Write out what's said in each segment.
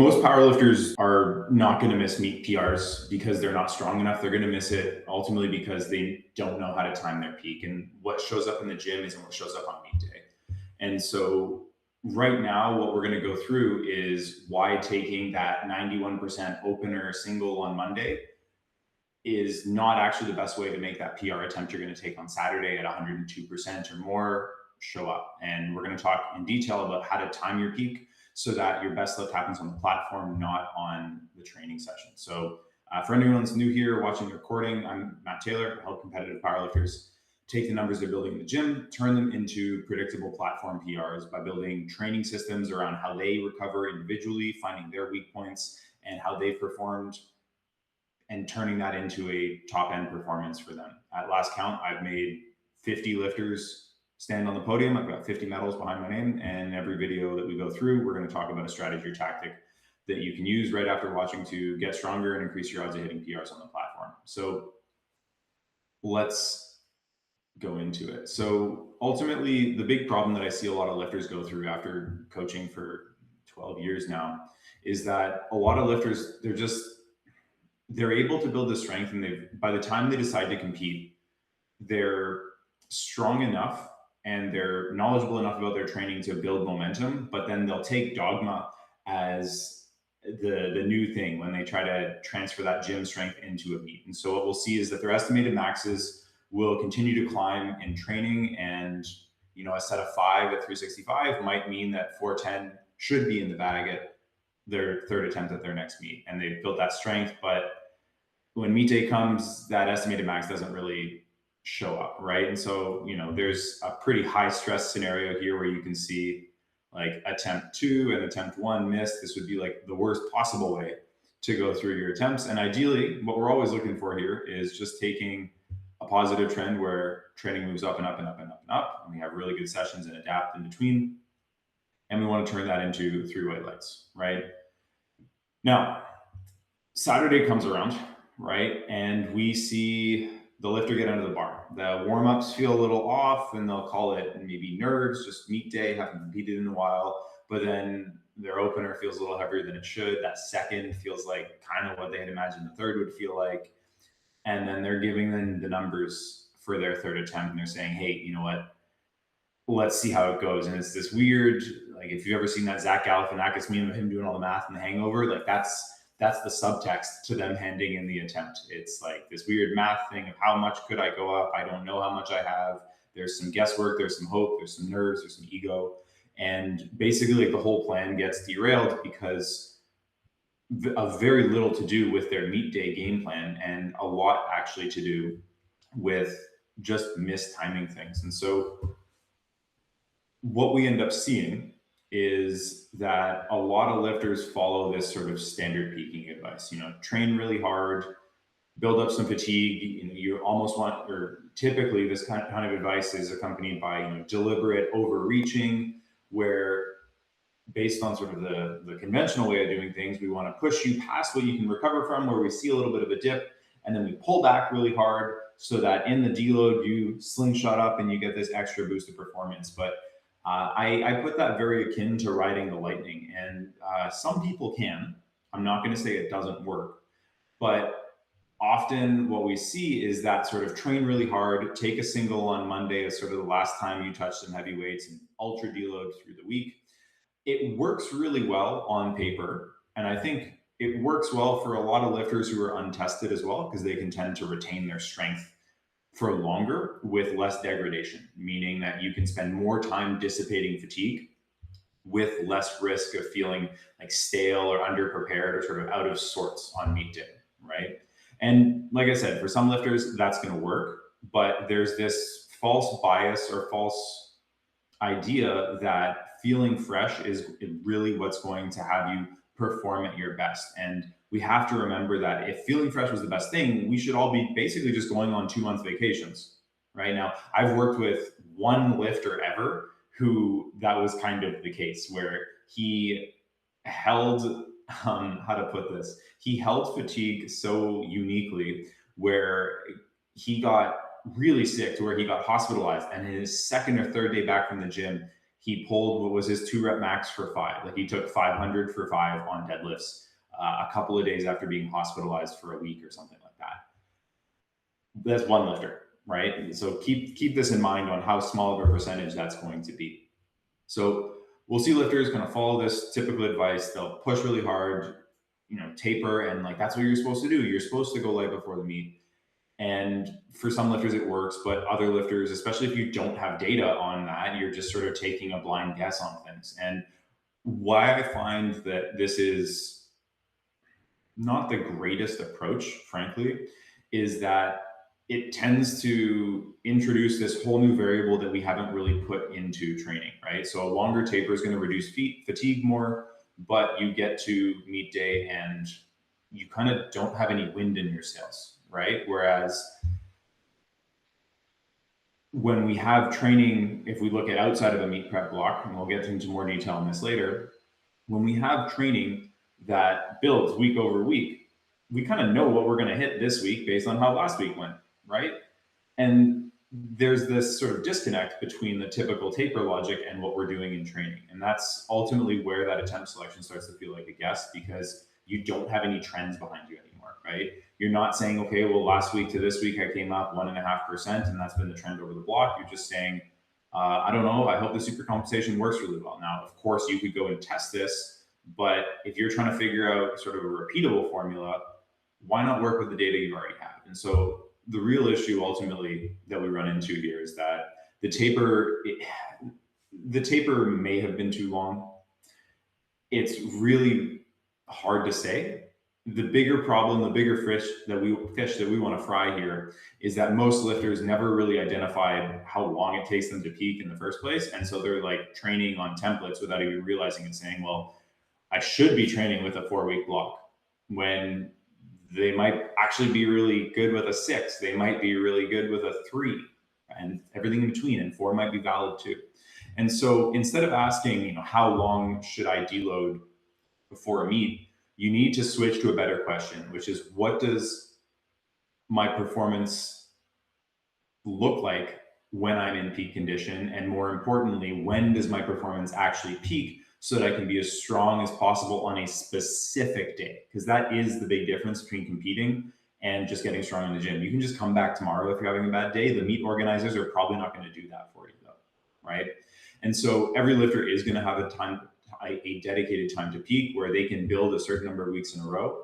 most powerlifters are not going to miss meet PRs because they're not strong enough. They're going to miss it ultimately because they don't know how to time their peak. And what shows up in the gym isn't what shows up on meet day. And so right now, what we're going to go through is why taking that 91% opener single on Monday is not actually the best way to make that PR attempt you're going to take on Saturday at 102% or more show up. And we're going to talk in detail about how to time your peak so that your best lift happens on the platform, not on the training session. So for anyone that's new here watching the recording, I'm Matt Taylor. I help competitive powerlifters take the numbers they're building in the gym, turn them into predictable platform PRs by building training systems around how they recover individually, finding their weak points and how they've performed, and turning that into a top end performance for them. At last count, I've made 50 lifters stand on the podium. I've got 50 medals behind my name, and every video that we go through, we're going to talk about a strategy or tactic that you can use right after watching to get stronger and increase your odds of hitting PRs on the platform. So let's go into it. So ultimately, the big problem that I see a lot of lifters go through after coaching for 12 years now is that a lot of lifters, they're able to build the strength, and by the time they decide to compete, they're strong enough and they're knowledgeable enough about their training to build momentum, but then they'll take dogma as the new thing when they try to transfer that gym strength into a meet. And so what we'll see is that their estimated maxes will continue to climb in training, and a set of 5 at 365 might mean that 410 should be in the bag at their third attempt at their next meet, and they've built that strength. But when meet day comes, that estimated max doesn't really show up, right? And so, there's a pretty high stress scenario here where you can see like attempt 2 and attempt 1 missed. This would be like the worst possible way to go through your attempts. And ideally, what we're always looking for here is just taking a positive trend where training moves up and up and up and up and up, and we have really good sessions and adapt in between. And we want to turn that into 3 white lights, right? Now, Saturday comes around, right? And we see the lifter get under the bar. The warm-ups feel a little off, and they'll call it maybe nerves, just meet day, haven't competed in a while. But then their opener feels a little heavier than it should. That second feels like kind of what they had imagined the third would feel like. And then they're giving them the numbers for their third attempt, and they're saying, hey, you know what? Let's see how it goes. And it's this weird, like if you've ever seen that Zach Galifianakis meme of him doing all the math in The Hangover, like that's the subtext to them handing in the attempt. It's like this weird math thing of how much could I go up? I don't know how much I have. There's some guesswork, there's some hope, there's some nerves, there's some ego. And basically like the whole plan gets derailed because of very little to do with their meet day game plan and a lot actually to do with just mistiming things. And so what we end up seeing is that a lot of lifters follow this sort of standard peaking advice, train really hard, build up some fatigue. You almost want, or typically this kind of advice is accompanied by, deliberate overreaching, where based on sort of the conventional way of doing things, we want to push you past what you can recover from, where we see a little bit of a dip, and then we pull back really hard so that in the deload, you slingshot up and you get this extra boost of performance. But I put that very akin to riding the lightning, and some people can. I'm not going to say it doesn't work, but often what we see is that sort of train really hard, take a single on Monday as sort of the last time you touch some heavy weights, and ultra deload through the week. It works really well on paper, and I think it works well for a lot of lifters who are untested as well, because they can tend to retain their strength for longer with less degradation, meaning that you can spend more time dissipating fatigue with less risk of feeling like stale or underprepared or sort of out of sorts on meet day, right? And like I said, for some lifters, that's going to work, but there's this false bias or false idea that feeling fresh is really what's going to have you perform at your best. And we have to remember that if feeling fresh was the best thing, we should all be basically just going on 2-month vacations right now. I've worked with one lifter ever who that was kind of the case, where he held, how to put this, he held fatigue so uniquely where he got really sick to where he got hospitalized, and his second or third day back from the gym, he pulled what was his 2 rep max for 5. Like he took 500 for 5 on deadlifts a couple of days after being hospitalized for a week or something like that. That's one lifter, right? So keep this in mind on how small of a percentage that's going to be. So we'll see lifters kind of follow this typical advice. They'll push really hard, taper, and like that's what you're supposed to do. You're supposed to go light before the meet. And for some lifters it works, but other lifters, especially if you don't have data on that, you're just sort of taking a blind guess on things. And why I find that this is not the greatest approach, frankly, is that it tends to introduce this whole new variable that we haven't really put into training, right? So a longer taper is going to reduce fatigue more, but you get to meet day and you kind of don't have any wind in your sails, right? Whereas when we have training, if we look at outside of a meet prep block, and we'll get into more detail on this later, when we have training that builds week over week, we kind of know what we're going to hit this week based on how last week went, right? And there's this sort of disconnect between the typical taper logic and what we're doing in training. And that's ultimately where that attempt selection starts to feel like a guess, because you don't have any trends behind you anymore, right? You're not saying, okay, well, last week to this week, I came up 1.5%, and that's been the trend over the block. You're just saying, I don't know, I hope the super compensation works really well. Now, of course, you could go and test this, but if you're trying to figure out sort of a repeatable formula, why not work with the data you already have? And so the real issue ultimately that we run into here is that the taper may have been too long. It's really hard to say. The bigger problem, the bigger fish that we want to fry here is that most lifters never really identified how long it takes them to peak in the first place. And so they're like training on templates without even realizing and saying, well, I should be training with a 4-week block, when they might actually be really good with a 6. They might be really good with a 3, and everything in between, and 4 might be valid too. And so instead of asking, how long should I deload before a meet, you need to switch to a better question, which is, what does my performance look like when I'm in peak condition? And more importantly, when does my performance actually peak, so that I can be as strong as possible on a specific day? Because that is the big difference between competing and just getting strong in the gym. You can just come back tomorrow if you're having a bad day. The meet organizers are probably not going to do that for you, though, right? And so every lifter is going to have a dedicated time to peak where they can build a certain number of weeks in a row.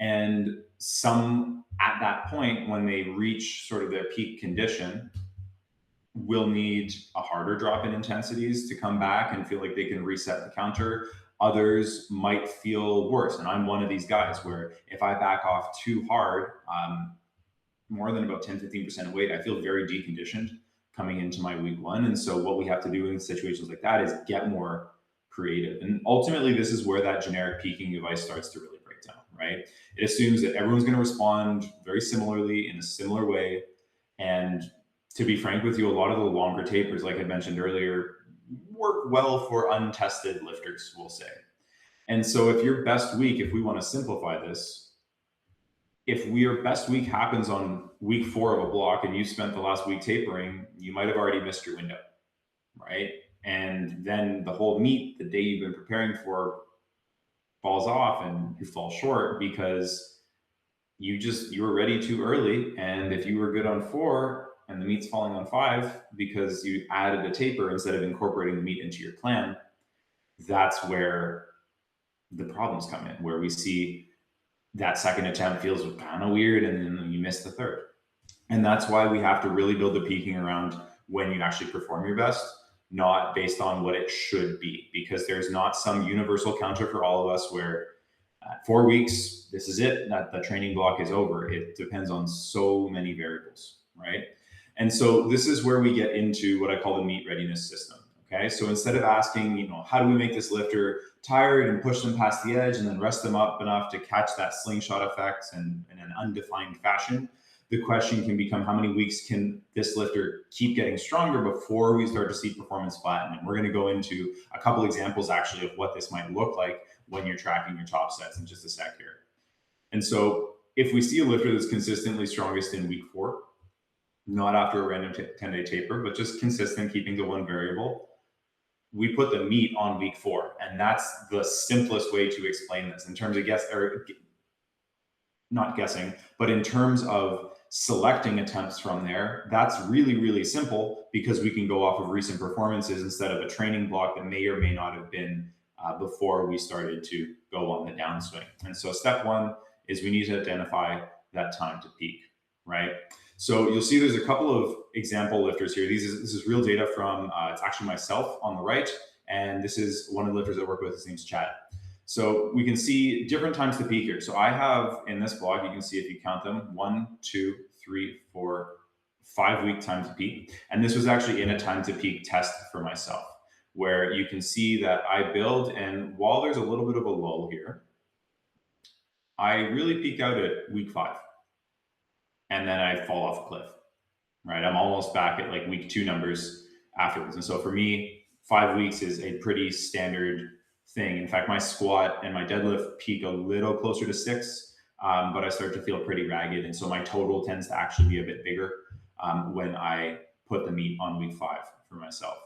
And some at that point, when they reach sort of their peak condition, will need a harder drop in intensities to come back and feel like they can reset the counter. Others might feel worse. And I'm one of these guys where if I back off too hard, more than about 10-15% of weight, I feel very deconditioned coming into my week 1. And so what we have to do in situations like that is get more creative. And ultimately, this is where that generic peaking device starts to really break down, right? It assumes that everyone's going to respond very similarly in a similar way. And to be frank with you, a lot of the longer tapers, like I mentioned earlier, work well for untested lifters, we'll say. And so if your best week, if we want to simplify this, if your best week happens on week 4 of a block and you spent the last week tapering, you might have already missed your window, right? And then the whole meet, the day you've been preparing for, falls off and you fall short because you were ready too early. And if you were good on 4 and the meet's falling on 5 because you added a taper instead of incorporating the meet into your plan, that's where the problems come in, where we see that second attempt feels kind of weird and then you miss the third. And that's why we have to really build the peaking around when you actually perform your best, not based on what it should be, because there's not some universal counter for all of us where at 4 weeks, this is it, that the training block is over. It depends on so many variables, right? And so this is where we get into what I call the meet readiness system. Okay, so instead of asking, how do we make this lifter tired and push them past the edge and then rest them up enough to catch that slingshot effect in an undefined fashion, the question can become, how many weeks can this lifter keep getting stronger before we start to see performance flatten? And we're going to go into a couple examples actually of what this might look like when you're tracking your top sets in just a sec here. And so if we see a lifter that's consistently strongest in week 4, not after a random 10-day taper, but just consistent, keeping to one variable, we put the meat on week 4. And that's the simplest way to explain this in terms of not guessing, but in terms of selecting attempts from there. That's really, really simple because we can go off of recent performances instead of a training block that may or may not have been before we started to go on the downswing. And so step 1 is we need to identify that time to peak, right? So you'll see there's a couple of example lifters here. This is real data from, it's actually myself on the right, and this is one of the lifters I work with. His name's Chad. So we can see different times to peak here. So I have in this blog, you can see if you count them, 1, 2, 3, 4, 5 week time to peak. And this was actually in a time to peak test for myself, where you can see that I build, and while there's a little bit of a lull here, I really peak out at week 5. And then I fall off a cliff, right? I'm almost back at like week 2 numbers afterwards. And so for me, 5 weeks is a pretty standard thing. In fact, my squat and my deadlift peak a little closer to 6, but I start to feel pretty ragged. And so my total tends to actually be a bit bigger when I put the meat on week 5 for myself.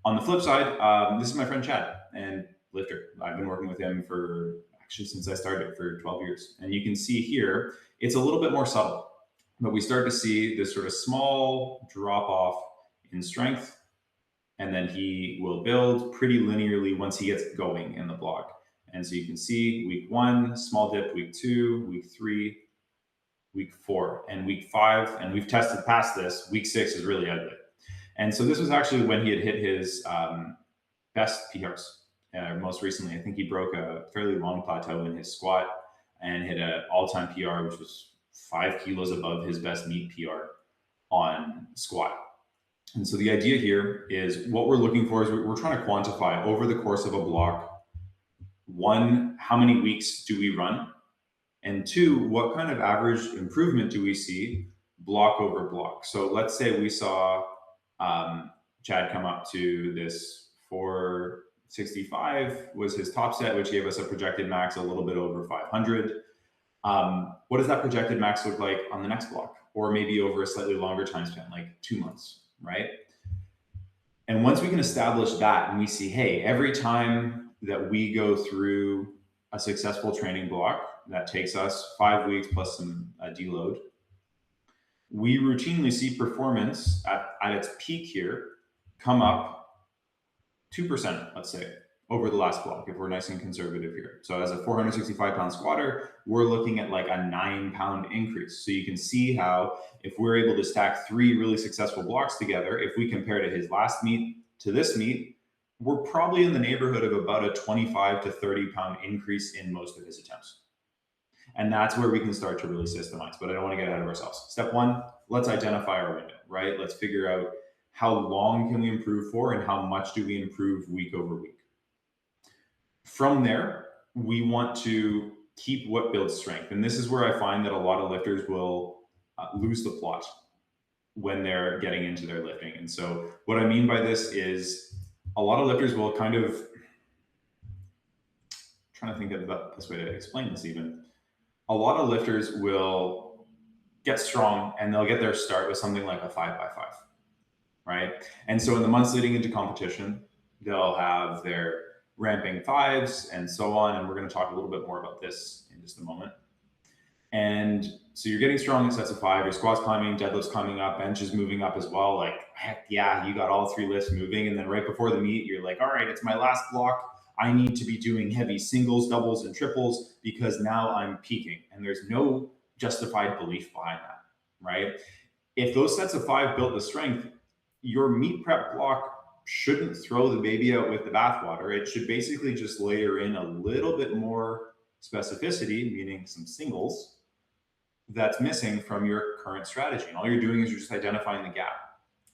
On the flip side, this is my friend Chad, and lifter. I've been working with him for actually since I started for 12 years. And you can see here, it's a little bit more subtle, but we start to see this sort of small drop off in strength. And then he will build pretty linearly once he gets going in the block. And so you can see week 1, small dip, week 2, week 3, week 4, and week 5. And we've tested past this. Week 6 is really ugly. And so this was actually when he had hit his best PRs. Most recently, I think he broke a fairly long plateau in his squat and hit an all-time PR, which was 5 kilos above his best meet PR on squat. And so the idea here is what we're looking for is we're trying to quantify over the course of a block, 1, how many weeks do we run? And 2, what kind of average improvement do we see block over block? So let's say we saw Chad come up to this 465 was his top set, which gave us a projected max a little bit over 500. What does that projected max look like on the next block? Or maybe over a slightly longer time span, like 2 months, right? And once we can establish that and we see, hey, every time that we go through a successful training block that takes us 5 weeks plus some deload, we routinely see performance at its peak here come up 2%, let's say, over the last block, if we're nice and conservative here. So as a 465-pound squatter, we're looking at like a 9-pound increase. So you can see how if we're able to stack 3 really successful blocks together, if we compare to his last meet to this meet, we're probably in the neighborhood of about a 25 to 30-pound increase in most of his attempts. And that's where we can start to really systemize, but I don't want to get ahead of ourselves. Step 1, let's identify our window, right? Let's figure out how long can we improve for and how much do we improve week over week. From there, we want to keep what builds strength. And this is where I find that a lot of lifters will lose the plot when they're getting into their lifting. And so what I mean by this is a lot of lifters will kind of, trying to think of the best way to explain this even. A lot of lifters will get strong and they'll get their start with something like a 5x5, right? And so in the months leading into competition, they'll have their ramping 5s and so on. And we're going to talk a little bit more about this in just a moment. And so you're getting strong in sets of 5, your squat's climbing, deadlift's climbing up, bench is moving up as well. Like, heck yeah, you got all 3 lifts moving. And then right before the meet, you're like, all right, it's my last block. I need to be doing heavy singles, doubles, and triples because now I'm peaking. And there's no justified belief behind that, right? If those sets of 5 built the strength, your meet prep block shouldn't throw the baby out with the bathwater. It should basically just layer in a little bit more specificity, meaning some singles, that's missing from your current strategy. And all you're doing is you're just identifying the gap.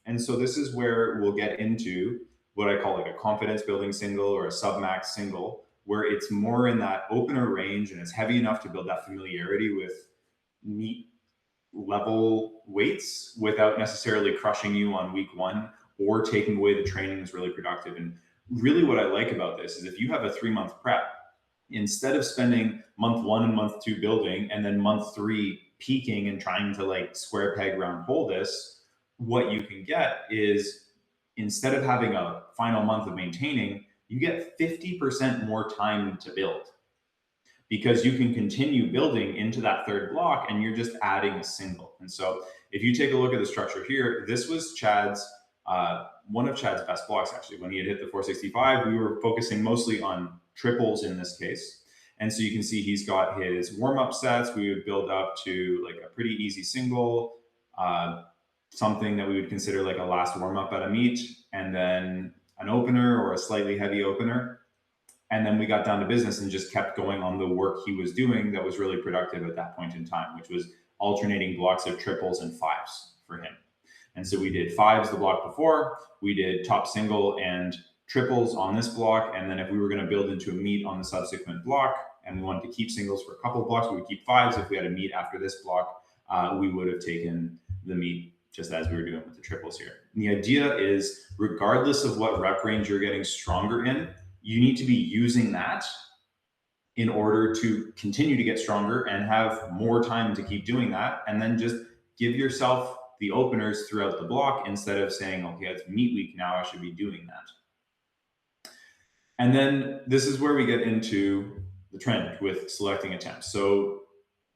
And so this is where we'll get into what I call like a confidence building single or a sub-max single, where it's more in that opener range and it's heavy enough to build that familiarity with meet level weights without necessarily crushing you on week 1 or taking away the training that's really productive. And really what I like about this is if you have a 3-month prep, instead of spending month 1 and month 2 building and then month 3 peaking and trying to like square peg round hole this, what you can get is instead of having a final month of maintaining, you get 50% more time to build because you can continue building into that third block and you're just adding a single. And so if you take a look at the structure here, this was Chad's, one of Chad's best blocks actually. When he had hit the 465, we were focusing mostly on triples in this case. And so you can see he's got his warm-up sets. We would build up to like a pretty easy single, something that we would consider like a last warm-up at a meet, and then an opener or a slightly heavy opener. And then we got down to business and just kept going on the work he was doing that was really productive at that point in time, which was alternating blocks of triples and fives for him. And so we did fives the block before, we did top single and triples on this block. And then if we were going to build into a meet on the subsequent block and we wanted to keep singles for a couple of blocks, we would keep fives. If we had a meet after this block, we would have taken the meet just as we were doing with the triples here. And the idea is, regardless of what rep range you're getting stronger in, you need to be using that in order to continue to get stronger and have more time to keep doing that. And then just give yourself the openers throughout the block instead of saying, okay, it's meet week now, I should be doing that. And then this is where we get into the trend with selecting attempts. So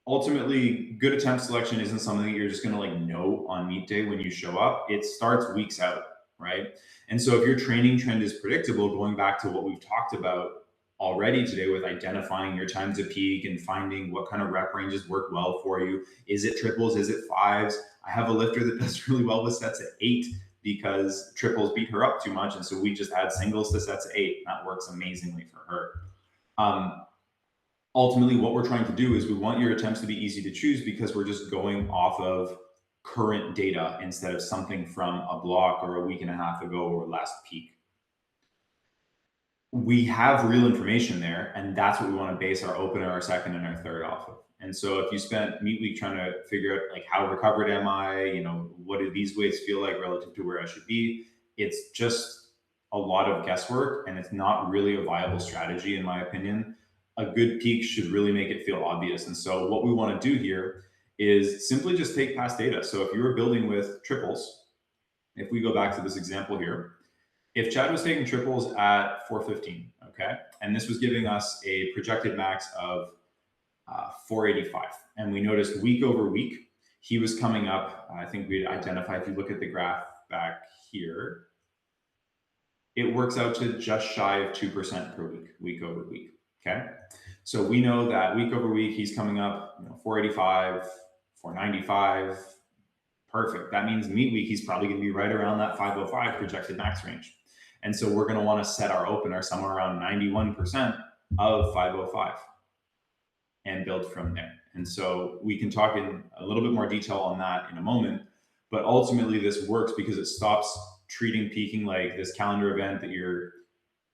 ultimately, good attempt selection isn't something that you're just going to like know on meet day when you show up. It starts weeks out, right? And so if your training trend is predictable, going back to what we've talked about already today with identifying your time to peak and finding what kind of rep ranges work well for you. Is it triples? Is it fives? I have a lifter that does really well with sets at 8 because triples beat her up too much. And so we just add singles to sets at 8. That works amazingly for her. Ultimately, what we're trying to do is we want your attempts to be easy to choose because we're just going off of current data instead of something from a block or a week and a half ago or last peak. We have real information there, and that's what we want to base our opener, our second, and our third off of. And so if you spent meet week trying to figure out like how recovered am I, what do these weights feel like relative to where I should be, it's just a lot of guesswork and it's not really a viable strategy in my opinion. A good peak should really make it feel obvious. And so what we want to do here is simply just take past data. So if you were building with triples, if we go back to this example here, if Chad was taking triples at 415, okay, and this was giving us a projected max of 485, and we noticed week over week, he was coming up, I think we'd identify, if you look at the graph back here, it works out to just shy of 2% per week, week over week. Okay, so we know that week over week, he's coming up 485, 495, perfect. That means meet week, he's probably going to be right around that 505 projected max range. And so we're going to want to set our opener somewhere around 91% of 505 and build from there. And so we can talk in a little bit more detail on that in a moment. But ultimately, this works because it stops treating peaking like this calendar event that you're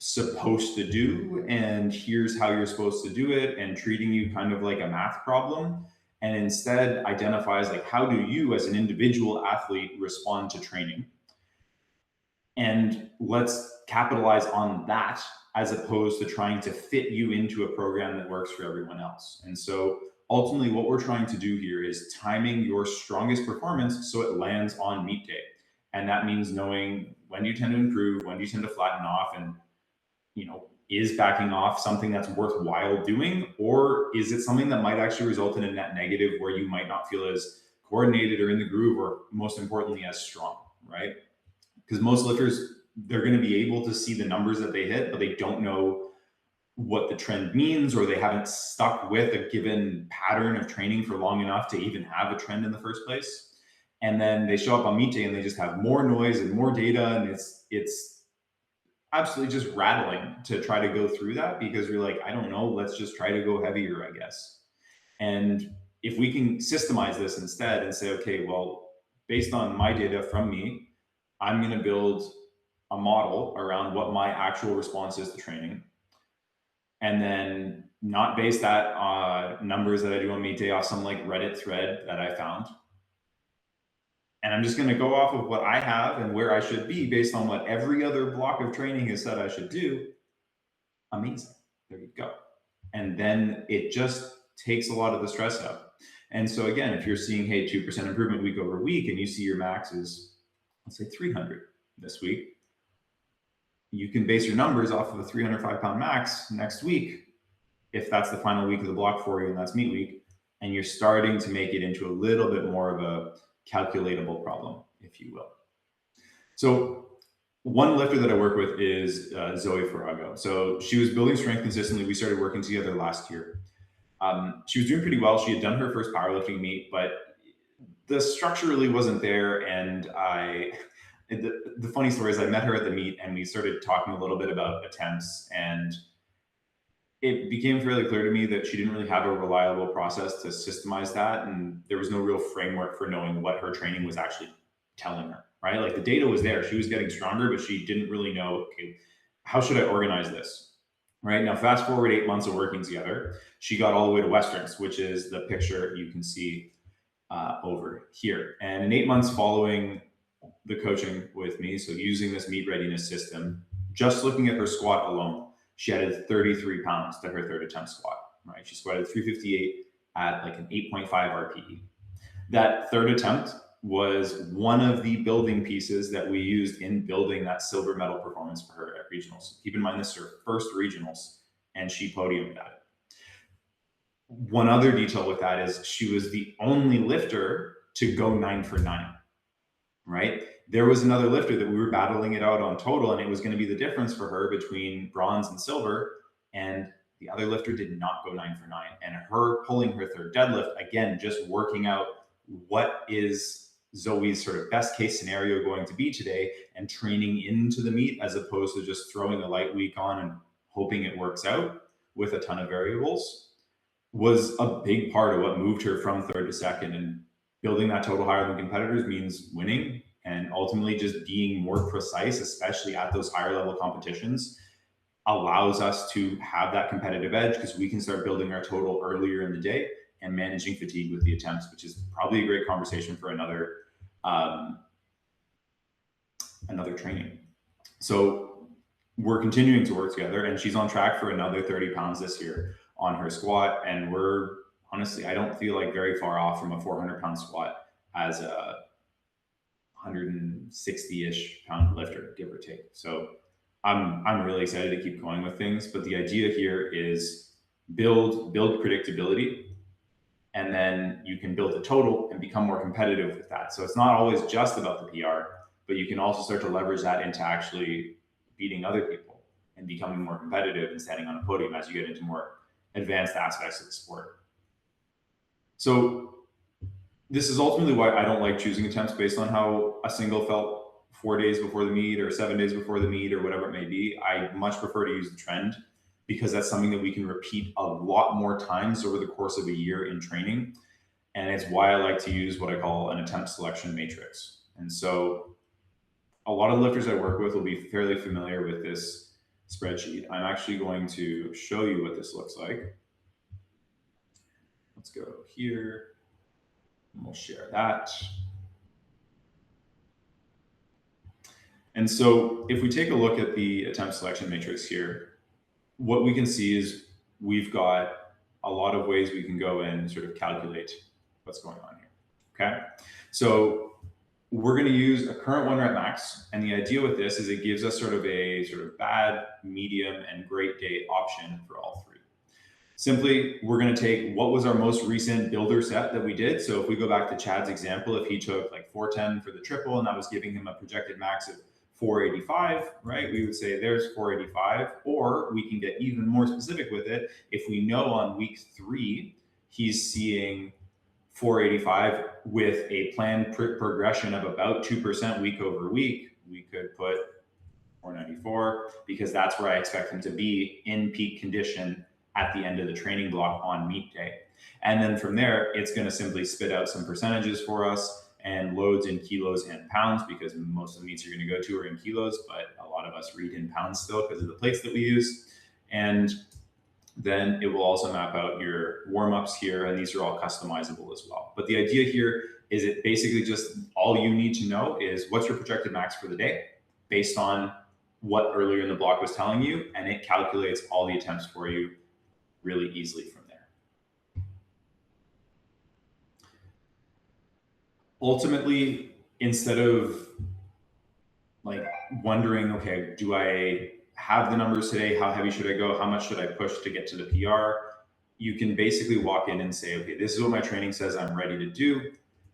supposed to do and here's how you're supposed to do it, and treating you kind of like a math problem, and instead identifies like how do you as an individual athlete respond to training, and let's capitalize on that as opposed to trying to fit you into a program that works for everyone else. And so ultimately what we're trying to do here is timing your strongest performance so it lands on meet day. And that means knowing when do you tend to improve, when do you tend to flatten off, and is backing off something that's worthwhile doing, or is it something that might actually result in a net negative where you might not feel as coordinated or in the groove, or most importantly, as strong, right? Because most lifters, they're going to be able to see the numbers that they hit, but they don't know what the trend means, or they haven't stuck with a given pattern of training for long enough to even have a trend in the first place. And then they show up on meet day and they just have more noise and more data, and it's absolutely just rattling to try to go through that because you're like, I don't know, let's just try to go heavier, I guess. And if we can systemize this instead and say, okay, well, based on my data from me, I'm going to build a model around what my actual response is to training, and then not base that on numbers that I do on meet day off some like Reddit thread that I found. And I'm just going to go off of what I have and where I should be based on what every other block of training has said I should do. Amazing. There you go. And then it just takes a lot of the stress out. And so again, if you're seeing, hey, 2% improvement week over week, and you see your max is, let's say 300, this week, you can base your numbers off of a 305-pound max next week, if that's the final week of the block for you and that's meet week, and you're starting to make it into a little bit more of a calculatable problem, if you will. So one lifter that I work with is Zoe Farago. So she was building strength consistently. We started working together last year. She was doing pretty well. She had done her first powerlifting meet, but the structure really wasn't there. And the funny story is I met her at the meet and we started talking a little bit about attempts, and it became fairly clear to me that she didn't really have a reliable process to systemize that. And there was no real framework for knowing what her training was actually telling her, right? Like the data was there. She was getting stronger, but she didn't really know, okay, how should I organize this? Right now, fast forward 8 months of working together, she got all the way to Westerns, which is the picture you can see over here. And in 8 months following the coaching with me, so using this meet readiness system, just looking at her squat alone, she added 33 pounds to her third attempt squat, right? She squatted 358 at like an 8.5 RPE. That third attempt was one of the building pieces that we used in building that silver medal performance for her at regionals. Keep in mind, this is her first regionals, and she podiumed at it. One other detail with that is she was the only lifter to go 9 for 9, right? There was another lifter that we were battling it out on total, and it was going to be the difference for her between bronze and silver. And the other lifter did not go 9 for 9. And her pulling her third deadlift, again, just working out what is Zoe's sort of best case scenario going to be today and training into the meet as opposed to just throwing a light week on and hoping it works out with a ton of variables, was a big part of what moved her from third to second. And building that total higher than competitors means winning and ultimately just being more precise, especially at those higher level competitions, allows us to have that competitive edge because we can start building our total earlier in the day and managing fatigue with the attempts, which is probably a great conversation for another training. So we're continuing to work together, and she's on track for another 30 pounds this year on her squat. And we're honestly, I don't feel like very far off from a 400-pound squat as a 160-ish pound lifter, give or take. So I'm really excited to keep going with things. But the idea here is build predictability, and then you can build a total and become more competitive with that. So it's not always just about the PR, but you can also start to leverage that into actually beating other people and becoming more competitive and standing on a podium as you get into more advanced aspects of the sport. So this is ultimately why I don't like choosing attempts based on how a single felt 4 days before the meet or 7 days before the meet or whatever it may be. I much prefer to use the trend because that's something that we can repeat a lot more times over the course of a year in training. And it's why I like to use what I call an attempt selection matrix. And so a lot of lifters I work with will be fairly familiar with this spreadsheet. I'm actually going to show you what this looks like. Let's go here. And we'll share that. And so if we take a look at the attempt selection matrix here, what we can see is we've got a lot of ways we can go and sort of calculate what's going on here. Okay. So we're going to use a current 1 rep max. And the idea with this is it gives us sort of a bad, medium, and great day option for all three. Simply, we're going to take what was our most recent builder set that we did. So if we go back to Chad's example, if he took like 410 for the triple and that was giving him a projected max of 485, right? We would say there's 485, or we can get even more specific with it. If we know on week 3, he's seeing 485 with a planned progression of about 2% week over week, we could put 494 because that's where I expect him to be in peak condition at the end of the training block on meet day. And then from there, it's going to simply spit out some percentages for us and loads in kilos and pounds, because most of the meets you're going to go to are in kilos, but a lot of us read in pounds still because of the plates that we use. And then it will also map out your warm-ups here, and these are all customizable as well. But the idea here is it basically just all you need to know is what's your projected max for the day based on what earlier in the block was telling you, and it calculates all the attempts for you really easily from there. Ultimately, instead of like wondering, okay, do I have the numbers today? How heavy should I go? How much should I push to get to the PR? You can basically walk in and say, okay, this is what my training says I'm ready to do.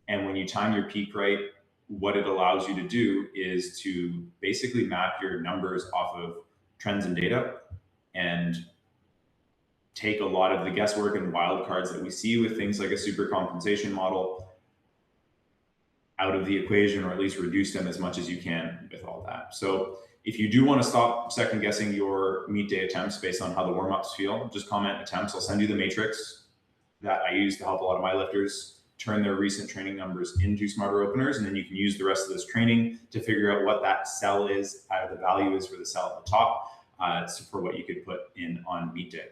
And when you time your peak right, what it allows you to do is to basically map your numbers off of trends and data and take a lot of the guesswork and wild cards that we see with things like a super compensation model out of the equation, or at least reduce them as much as you can with all that. So if you do want to stop second guessing your meet day attempts based on how the warm-ups feel, just comment attempts. I'll send you the matrix that I use to help a lot of my lifters turn their recent training numbers into smarter openers. And then you can use the rest of this training to figure out what that cell is, the value is for the cell at the top, for what you could put in on meet day.